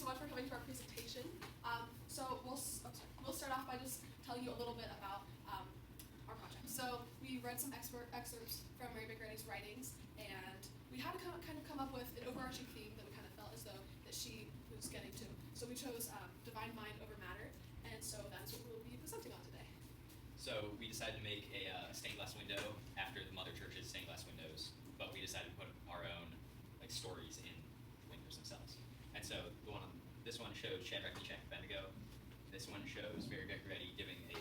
much for coming to our presentation. So we'll start off by just telling you a little bit about our project. So we read some excerpts from Mary McGrady's writings, and we had to kind of come up with an overarching theme that we kind of felt as though that she was getting to. So we chose divine mind over matter, and so that's what we'll be presenting on today. So we decided to make a stained glass window after the Mother Church's stained glass windows, but we decided to put our own stories in the windows themselves. And so this one shows Shadrach, Meshach, and Abednego. This one shows Mary McGrady giving a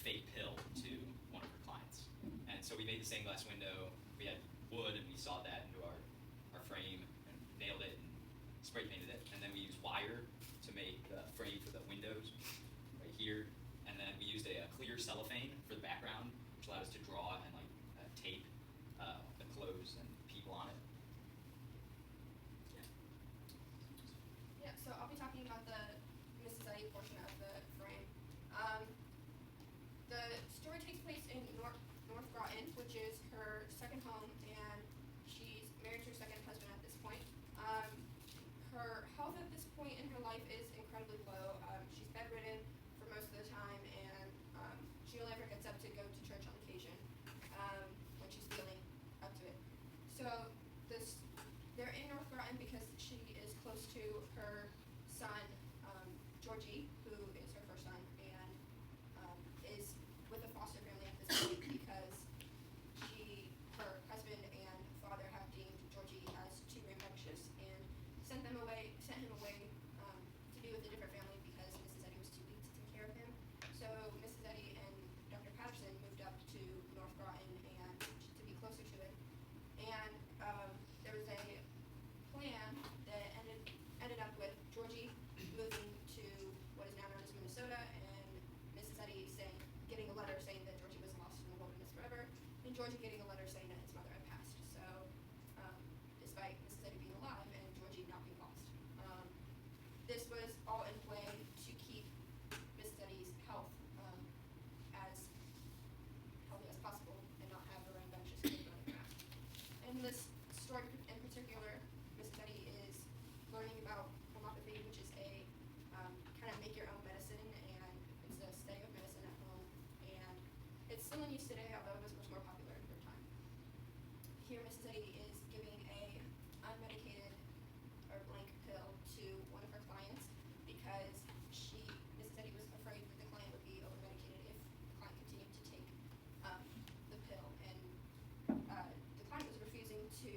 fake pill to one of her clients. And so we made the stained glass window. We had wood, and we sawed that into our frame and nailed it and spray painted it. And then we used wire to make the frame for the windows right here. And then we used a clear cellophane for the background, which allowed us to draw and tape the clothes and people on it. Yeah, so I'll be talking about the Mrs. Eddy portion of the frame. The story takes place in North Groton, which is her second home, and she's married to her second husband at this point. Her health at this point in her life is incredibly low. She's bedridden for most of the time, and she only ever gets up to go to church on occasion when she's feeling up to it. So they're in North Groton because she is close to her son, Georgie, who is her first son, and is with a foster family at this point because her husband and father have deemed Georgie as too rambunctious and sent him away to be with a different family because Mrs. Eddy was too weak to take care of him. So Mrs. Eddy and Dr. Patterson moved up to North Groton and to be closer to it. And there was a plan that ended up with Georgie moving to what is now known as Minnesota, and Mrs. Eddy getting a letter saying that Georgie was lost in the wilderness forever, and Georgie getting a letter saying that his mother had passed. So, despite Mrs. Eddy being alive and Georgie not being lost, this was all in play to keep Mrs. Eddy's health as healthy as possible and not have a rambunctious kid running around. In this story in particular, Mrs. Eddy is learning about homeopathy, which is a kind of make your own medicine, and it's a study of medicine at home. And it's still in use today, although it was much more popular in her time. Here, Mrs. Eddy is giving a unmedicated or blank pill to one of her clients because Mrs. Eddy was afraid that the client would be over-medicated if the client continued to take the pill. And the client was refusing to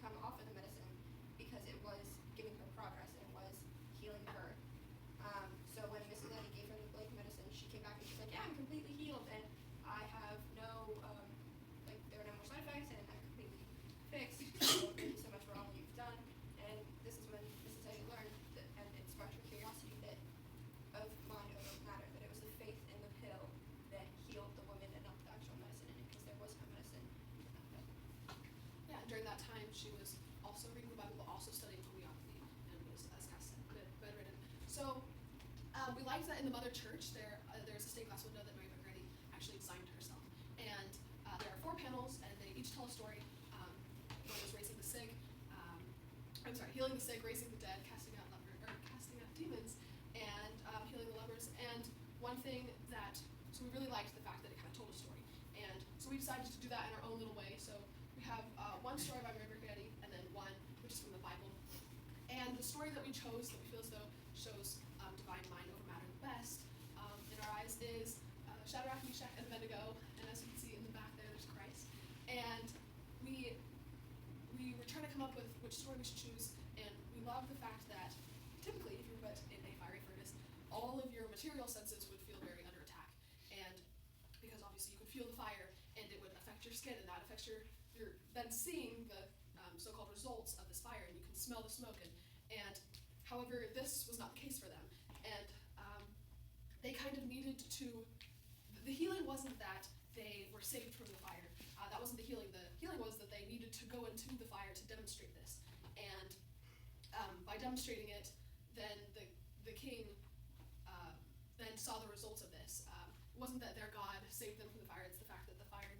come off of the medicine because it was giving her progress and it was healing her. So when Mrs. Eddy gave her the blank medicine, she came back and she's like, yeah, I'm completely healed, and I have no, there are no more side effects, and I'm completely fixed. So thank you so much for all you've done. And this is when Mrs. Eddy learned that, and it sparked her curiosity of mind over matter, that it was the faith in the pill that healed the woman and not the actual medicine in it, because there was no medicine in that pill. Yeah, during that time, she was also reading the Bible, but also studying homeopathy, and was, as Cass said, bedridden. So we liked that in the Mother Church, there's a stained glass window that Mary McGrady actually designed herself. And there are 4 panels, and they each tell a story. One is raising the sick, healing the sick, raising the dead, casting out demons, and healing the lepers. And one thing so we really liked the fact that it kind of told a story. And so we decided to do that in our own little way. So we have one story by Mary McGrady, and then one which is from the Bible. And the story that we chose, that we feel as though shows divine mind over matter the best in our eyes, is Shadrach, Meshach, and Abednego. And as you can see in the back there's Christ. And we were trying to come up with which story we should choose, and we love the fact that typically, if you were put in a fiery furnace, all of your material senses would feel very under attack. And because obviously you could feel the fire, and it would affect your skin, and that affects your then seeing the so-called results of this fire, and you can smell the smoke. And however, this was not the case for them. And they kind of needed to, the healing wasn't that they were saved from the fire. That wasn't the healing. The healing was that they needed to go into the fire to demonstrate this. And by demonstrating it, then the king then saw the results of this. It wasn't that their God saved them from the fire, it's the fact that the fire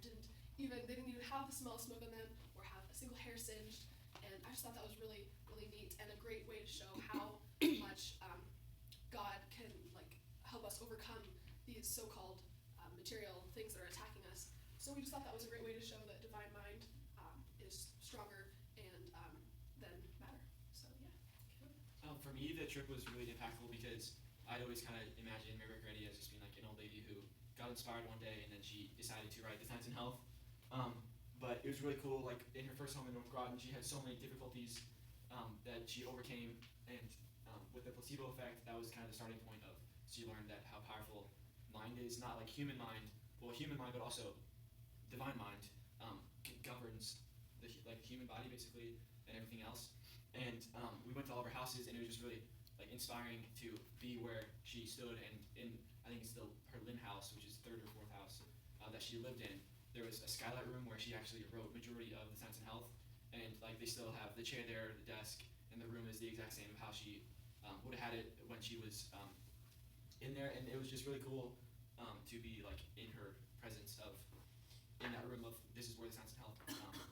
they didn't even have the smell of smoke on them or have a single hair singed, and I just thought that was really, really neat and a great way to show how much God can like help us overcome these so-called material things that are attacking us. So we just thought that was a great way to show that divine mind is stronger and than matter. So yeah. For me, the trip was really impactful because I'd always kind of imagined Mary McGrady as just being like an old lady who got inspired one day and then she decided to write The Science and Health. But it was really cool. Like in her first home in North Groton, she had so many difficulties that she overcame, and with the placebo effect, that was kind of the starting point of. She learned that how powerful mind is, not like human mind, but also divine mind governs the human body basically and everything else. And we went to all of her houses, and it was just really like inspiring to be where she stood. And in I think it's still her Lynn house, which is third or fourth house that she lived in. There was a skylight room where she actually wrote majority of The Science and Health, and like they still have the chair there, the desk, and the room is the exact same of how she would have had it when she was in there. And it was just really cool to be like in her presence of in that room of this is where The Science and Health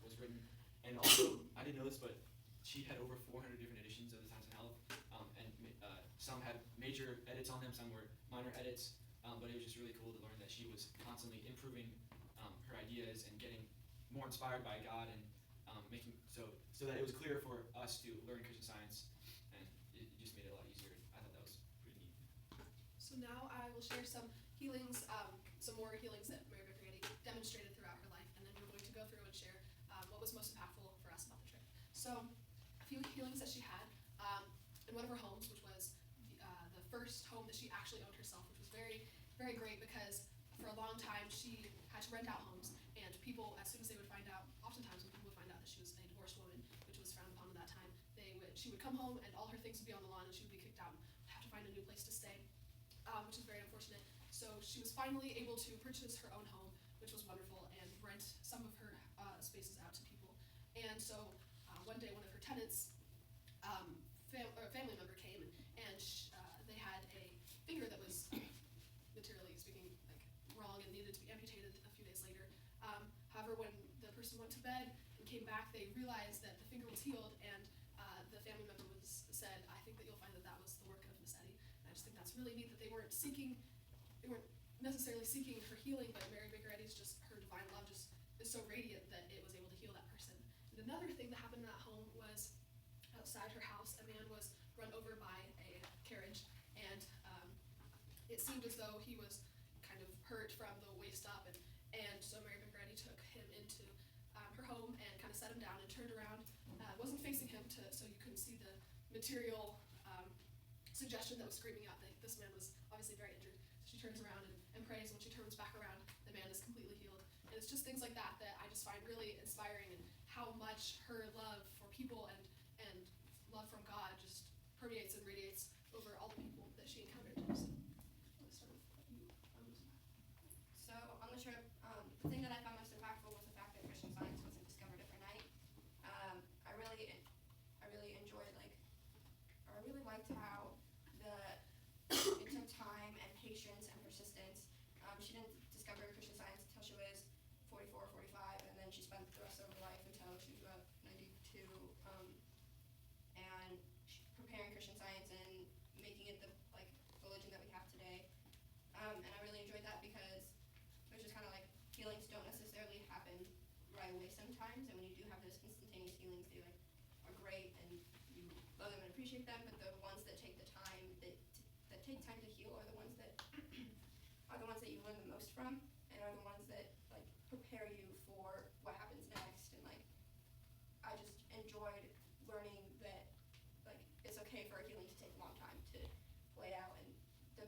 was written. And also, I didn't know this, but she had over 400 different editions of The Science and Health, and some had major edits on them, some were minor edits. But it was just really cool to learn that she was constantly improving her ideas and getting more inspired by God, and making so that it was clear for us to learn Christian Science, and it just made it a lot easier. I thought that was pretty neat. So now I will share some healings, some more healings that Mary McGrady demonstrated throughout her life, and then we're going to go through and share what was most impactful for us about the trip. So a few healings that she had in one of her homes, which was the first home that she actually owned herself, which was very, very great because for a long time she had to rent out homes, and people, as soon as they would find out, oftentimes when people would find out that she was a divorced woman, which was frowned upon at that time, she would come home and all her things would be on the lawn and she would be kicked out and would have to find a new place to stay, which is very unfortunate. So she was finally able to purchase her own home, which was wonderful, and rent some of her spaces out to people. And so one day one of her tenants, family member came, and they had a finger that was materially speaking like wrong and needed to be amputated a few days later. However, when the person went to bed and came back, they realized that the finger was healed, and the family member said, "I think that you'll find that that was the work of Miss Eddy." And I just think that's really neat that they weren't necessarily seeking her healing, but Mary Baker Eddy's just her divine love just is so radiant that it was able to heal that person. And another thing that happened in that home was outside her house, a man was run over by a carriage, and it seemed as though he was kind of hurt from the waist up, and so Mary Baker Eddy took him into her home and kind of set him down and turned around, wasn't facing him so you couldn't see the material suggestion that was screaming out that this man was obviously very injured. So she turns around and prays. When she turns back around, the man is completely healed. And it's just things like that that I just find really inspiring, and how much her love for people and love from God just permeates and radiates over all the people that she encountered. So let's start with you. So on the trip, the thing that I found most impactful was the fact that Christian Science wasn't discovered overnight. I really enjoyed I really liked how it took time and patience and persistence. She didn't discover Christian Science until she was 44, 45, and then she spent the rest of her life until she was about 92, and preparing Christian Science and making it the religion that we have today. And I really enjoyed that because there's just kind of healings don't necessarily happen right away sometimes, and when you do have those instantaneous healings, they are great and you love them and appreciate them. But the ones that take the time that take time to heal are the ones that are the ones that you learn the most from, and are the ones that prepare you for what happens next. And I just enjoyed learning that it's okay for a healing to take a long time to play out, and the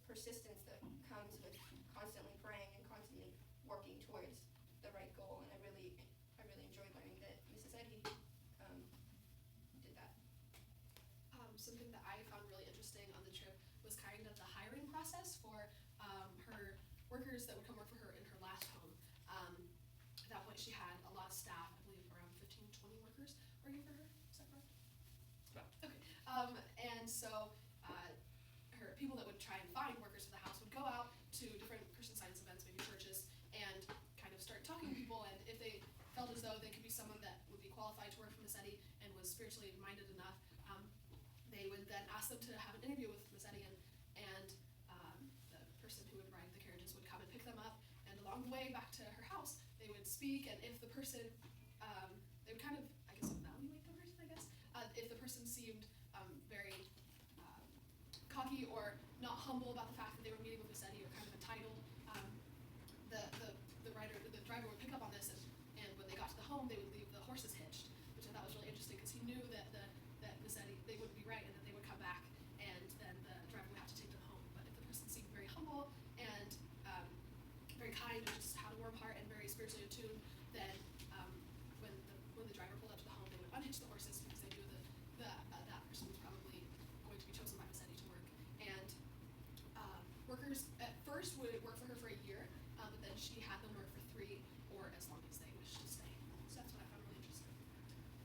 persistence that comes with constantly praying and constantly working towards the right goal. And I really enjoyed learning that Mrs. Eddy did that. Something that I found really interesting on the trip was kind of the hiring process for her workers that would come work for her in her last home. At that point, she had a lot of staff, I believe around 15, 20 workers working for her. Is that correct? Yeah. Okay. And so her people that would try and find workers for the house would go out to different Christian Science events, maybe churches, and kind of start talking to people. And if they felt as though they could be someone that would be qualified to work for Miss Eddy and was spiritually minded enough, they would then ask them to have an interview with Miss Eddy, and the person who would ride the carriages would come and pick them up, and along the way back to her house, they would speak, and if the person, they would kind of, I guess, evaluate the person, I guess. If the person seemed very cocky or not humble about the fact that they were meeting with Miss Eddy, or kind of entitled, the driver would pick up on this, and when they got to the home, they would leave the horses hitched, which I thought was really interesting because he knew that Miss Eddy, they wouldn't be right, and that they would come back, and then the driver would have to take them home. But if the person seemed very humble and very kind, and just had a warm heart and very spiritually attuned, then when the driver pulled up to the home, they would unhitch the horses because they knew that that person was probably going to be chosen by Miss Eddy to work. And workers at first would work for her for a year, but then she had them work for 3 or as long as they wished to stay. So that's what I found really interesting.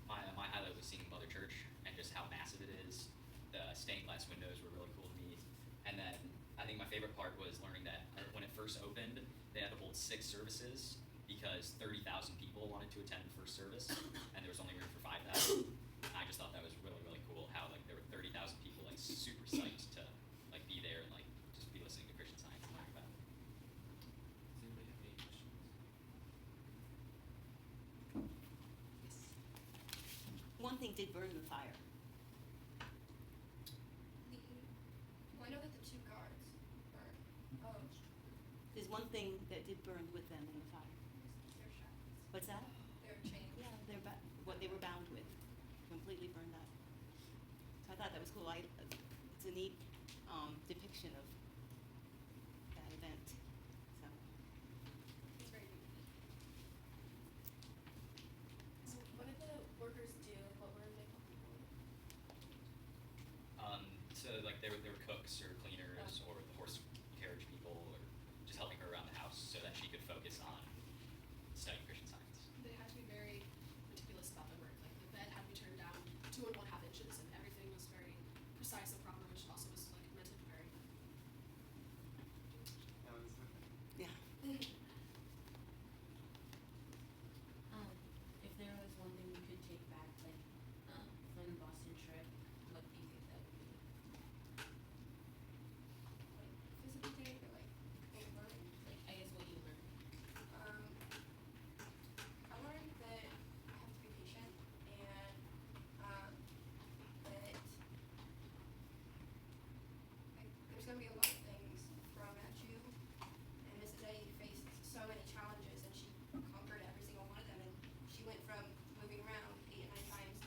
My highlight was seeing Mother Church and just how massive it is. The stained glass windows were really cool to me. And then I think my favorite part was learning that when it first opened, they had to hold 6 services because 30,000 people wanted to attend the first service, and there was only room for 5,000. I just thought that was really, really cool how like there were 30,000 people like super psyched to like be there and like just be listening to Christian Science and learn about it. Does anybody have any questions? Yes. One thing did burn in the fire. Well, I know that the 2 guards burned. Oh, There's one thing that did burn with them in the fire. their shackles. What's that? Their chains. Yeah, what they were bound with, completely burned up. So I thought that was cool. It's a neat depiction of that event. So It's very good. So what did the workers do? What were they called? So like they were cooks or cleaners or the horse carriage people or just helping her around the house so that she could focus on studying Christian Science. They had to be very meticulous about their work. Like the bed had to be turned down 2 1/2 inches, and everything was very precise and proper, which also was like meant to be very. yeah. If there was one thing you could take back, like, from the Boston trip, what do you think that would be? Like, physically or like what we learned? Like, I guess what you learned. I learned that I have to be patient and that like, there's gonna be a lot of things thrown at you, and Miss Eddy faced so many challenges, and she conquered every single one of them. And she went from moving around 8 or 9 times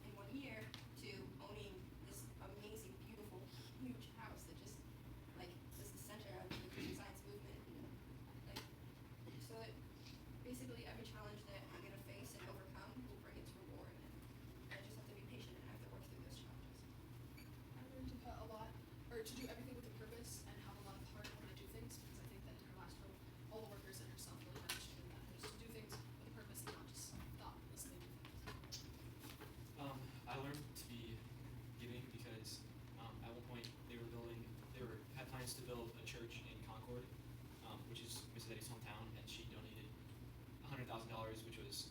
in 1 year to owning this amazing, beautiful, huge house that just like was the center of the Christian Science movement. Like, so that basically every challenge that I'm gonna face and overcome will bring its reward, and I just have to be patient and I have to work through those challenges. I learned to put a lot, or to do everything with a purpose and have a lot of heart when I do things, because I think that in her last role, all the workers and herself really demonstrated that. Just to do things with a purpose and not just thoughtlessly do things. I learned to be giving because at one point they had plans to build a church in Concord, which is Miss Eddy's hometown, and she donated $100,000, which was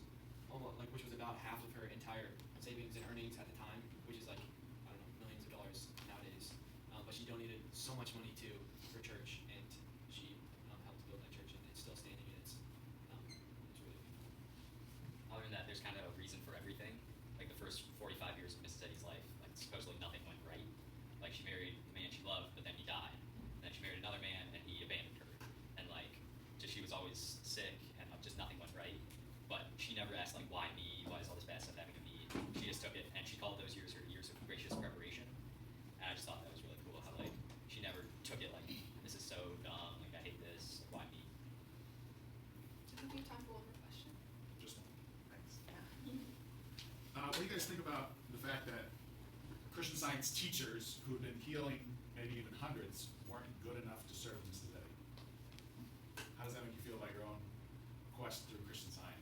about half of her entire savings and earnings at the time, which is like I don't know, millions of dollars nowadays. But she donated so much money to her church, and she helped build that church, and it's still standing, and it's really I learned that there's kind of a reason for everything. Like the first 45 years of Mrs. Eddy's life, like supposedly nothing went right. Like she married the man she loved, but then he died. And then she married another man, and he abandoned her. And like, just she was always sick, and just nothing went right. But she never asked like, why me? Why is all this bad stuff happening to me? She just took it, and she called those years her years of gracious preparation. And I just thought that was really cool. How like she never took it like, this is so dumb. Like I hate this. Why me? I think we have time for one more question. Just one. Thanks. What do you guys think about the fact that Christian Science teachers who have been healing maybe even hundreds weren't good enough to serve Mrs. Eddy? How does that make you feel about your own quest through Christian Science?